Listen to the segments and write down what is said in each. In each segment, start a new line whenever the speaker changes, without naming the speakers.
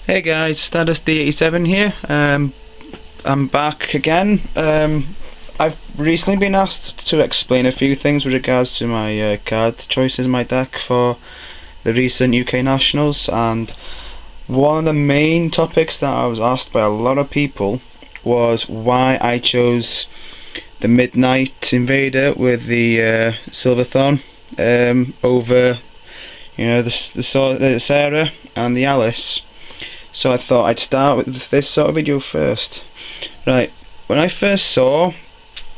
Hey guys, Stardust D87 here. I'm back again. I've recently been asked to explain a few things with regards to my card choices in my deck for the recent UK Nationals, and one of the main topics that I was asked by a lot of people was why I chose the Midnight Invader with the Silverthorn over, the Sarah and the Alice. So I thought I'd start with this sort of video first. Right, when I first saw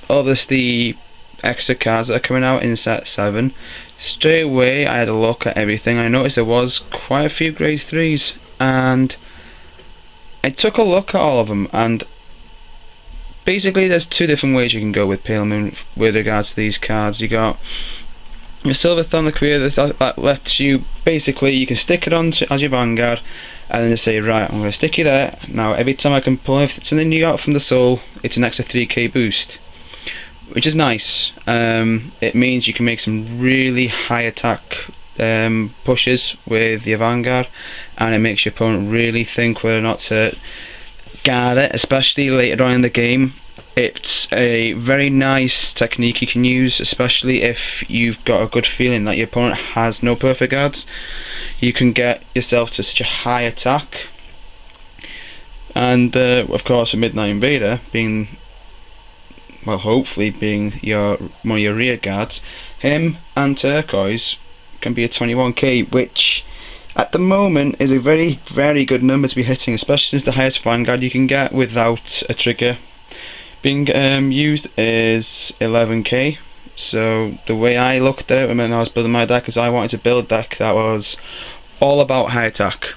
all the extra cards that are coming out in set 7, straight away I had a look at everything. I noticed there was quite a few grade 3s, and I took a look at all of them, and basically there's two different ways you can go with Pale Moon with regards to these cards. You got your Silverthorn the Career that lets you, basically you can stick it on as your Vanguard and then just say, right, I'm going to stick you there. Now every time I can pull something new out from the soul, it's an extra 3k boost, which is nice. It means you can make some really high attack pushes with your Vanguard, and it makes your opponent really think whether or not to guard it, especially later on in the game. It's a very nice technique you can use, especially if you've got a good feeling that your opponent has no perfect guards. You can get yourself to such a high attack, and of course a Midnight Invader being, well, hopefully being one of your rear guards, him and Turquoise can be a 21k, which at the moment is a very, very good number to be hitting, especially since the highest Vanguard you can get without a trigger being used is 11k. So the way I looked at it when I was building my deck is I wanted to build a deck that was all about high attack,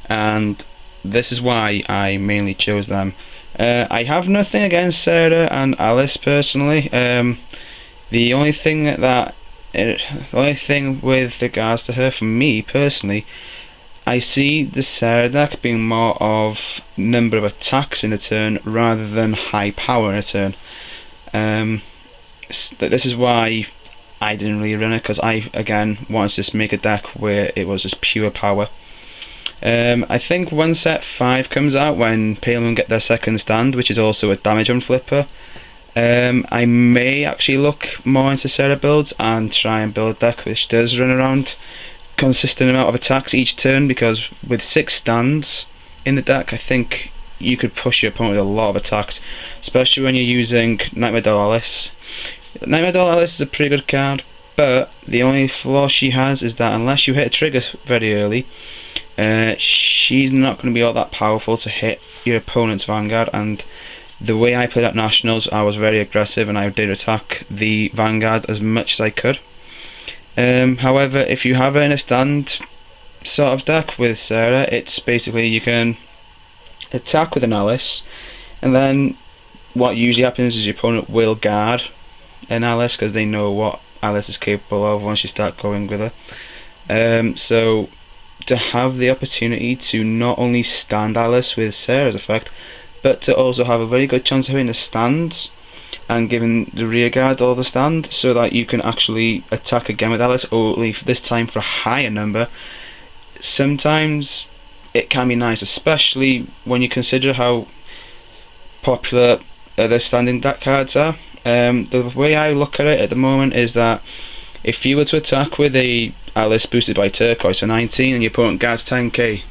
and this is why I mainly chose them. I have nothing against Sarah and Alice personally. The only thing with regards to her, for me personally, I see the Sarah deck being more of number of attacks in a turn rather than high power in a turn. This is why I didn't really run it, because I again wanted to just make a deck where it was just pure power. I think when set 5 comes out, when Pale Moon get their second stand, which is also a damage on flipper, I may actually look more into Sarah builds and try and build a deck which does run around consistent amount of attacks each turn, because with 6 stands in the deck I think you could push your opponent with a lot of attacks, especially when you're using Nightmare Doll Alice. Nightmare Doll Alice is a pretty good card, but the only flaw she has is that unless you hit a trigger very early, she's not going to be all that powerful to hit your opponent's Vanguard. And the way I played at Nationals, I was very aggressive and I did attack the Vanguard as much as I could. However, if you have her in a stand sort of deck with Sarah, it's basically you can attack with an Alice, and then what usually happens is your opponent will guard an Alice because they know what Alice is capable of once you start going with her. So to have the opportunity to not only stand Alice with Sarah's effect, but to also have a very good chance of hitting the stands and giving the rear guard all the stand, so that you can actually attack again with Alice, only this time for a higher number. Sometimes it can be nice, especially when you consider how popular other standing deck cards are. The way I look at it at the moment is that if you were to attack with a Alice boosted by Turquoise for 19 and your opponent guards 10k,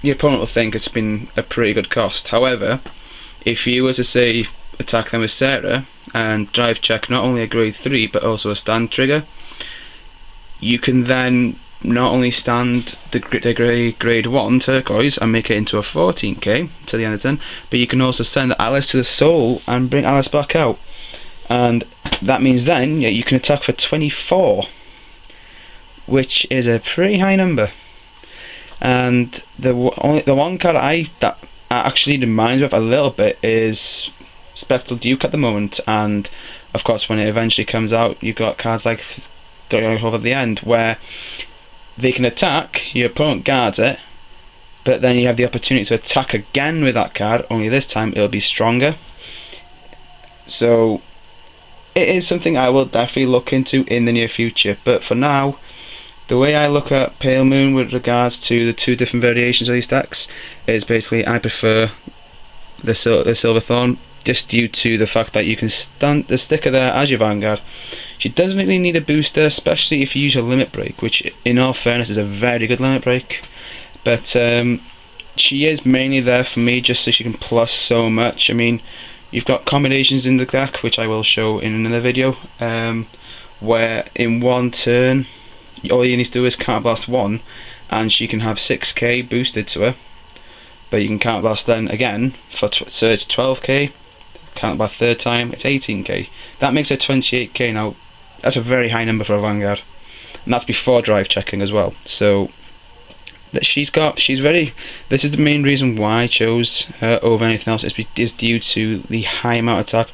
your opponent will think it's been a pretty good cost. However, if you were to say attack them with Sarah and drive check not only a grade 3 but also a stand trigger, you can then not only stand the grade 1 Turquoise and make it into a 14k to the end of the turn, but you can also send Alice to the soul and bring Alice back out, and that means then you can attack for 24, which is a pretty high number. And the one card that actually reminds me of a little bit is Spectral Duke at the moment, and of course when it eventually comes out you've got cards like over the end where they can attack, your opponent guards it, but then you have the opportunity to attack again with that card, only this time it'll be stronger. So it is something I will definitely look into in the near future, but for now The way I look at Pale Moon with regards to the two different variations of these decks is basically I prefer the Silverthorn, just due to the fact that you can stand the sticker there as your Vanguard. She doesn't really need a booster, especially if you use a limit break, which in all fairness is a very good limit break. But she is mainly there for me just so she can plus so much. I mean, you've got combinations in the deck, which I will show in another video, where in one turn all you need to do is counterblast one and she can have 6k boosted to her, but you can counterblast then again for so it's 12k, counterblast third time it's 18k. That makes it 28k. Now that's a very high number for a Vanguard, and that's before drive checking as well. So that she's very, this is the main reason why I chose her over anything else, is due to the high amount of attack,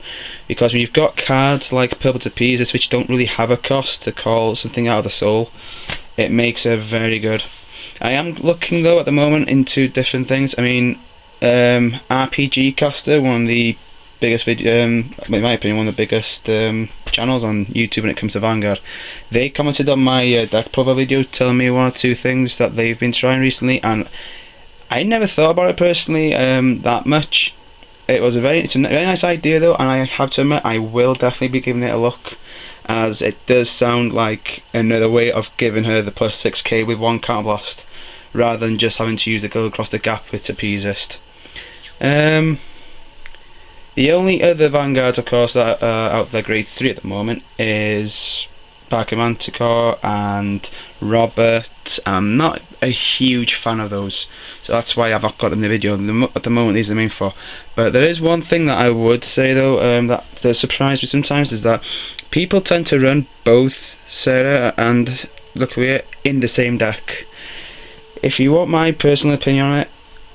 because when you've got cards like Purple Appeasers which don't really have a cost to call something out of the soul, it makes her very good. I am looking though at the moment into different things. I mean, RPG Caster, one of the biggest in my opinion, one of the biggest channels on YouTube when it comes to Vanguard, they commented on my deck profile video telling me one or two things that they've been trying recently, and I never thought about it personally that much. It's a very nice idea though, and I have to admit I will definitely be giving it a look, as it does sound like another way of giving her the plus 6k with one counterblast, rather than just having to use the Go Across the Gap with Appeasist. The only other Vanguards, of course, that are out there grade 3 at the moment is Parker Manticore and Robert. I'm not a huge fan of those, so that's why I've not got them in the video. At the moment, these are the main 4. But there is one thing that I would say though, that surprised me sometimes, is that people tend to run both Sarah and Lucaria in the same deck. If you want my personal opinion on it,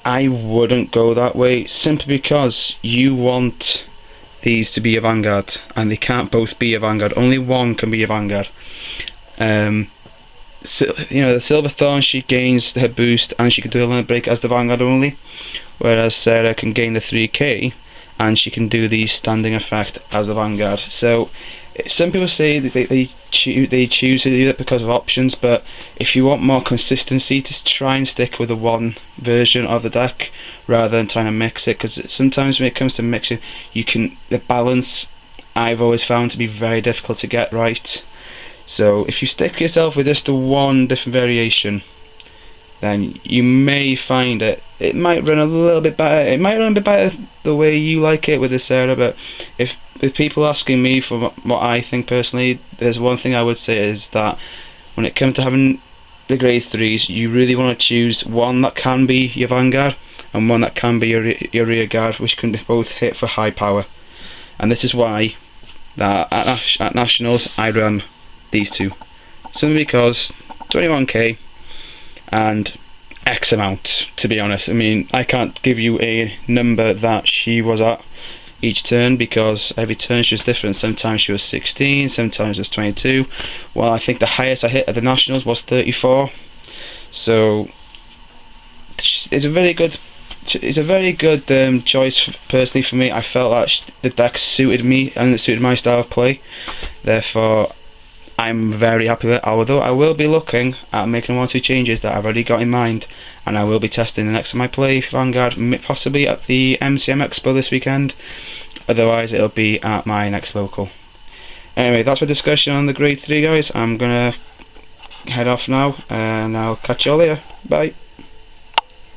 I wouldn't go that way, simply because you want these to be a Vanguard, and they can't both be a Vanguard. Only one can be a Vanguard. So, you know, the Silverthorn, she gains her boost and she can do a limit break as the Vanguard only, whereas Sarah can gain the 3k and she can do the standing effect as the Vanguard. So some people say that they choose to do that because of options, but if you want more consistency, just try and stick with the one version of the deck rather than trying to mix it, because sometimes when it comes to mixing, the balance I've always found to be very difficult to get right. So if you stick yourself with just the one different variation, then you may find it might run a little bit better. It might run a bit better the way you like it with the Sarah, but if people asking me for what I think personally, there's one thing I would say is that when it comes to having the grade 3s, you really want to choose one that can be your Vanguard and one that can be your rear guard, which can both hit for high power. And this is why that at Nationals I run these two, simply because 21k and X amount, to be honest. I mean, I can't give you a number that she was at each turn, because every turn she was different. Sometimes she was 16, sometimes it was 22. Well, I think the highest I hit at the Nationals was 34. So it's a very good choice personally for me. I felt that the deck suited me and it suited my style of play, therefore I'm very happy with it. Although I will be looking at making 1 or 2 changes that I've already got in mind, and I will be testing the next time I play Vanguard, possibly at the MCM Expo this weekend. Otherwise it'll be at my next local. Anyway, that's my discussion on the grade 3, guys. I'm gonna head off now and I'll catch you all later. Bye.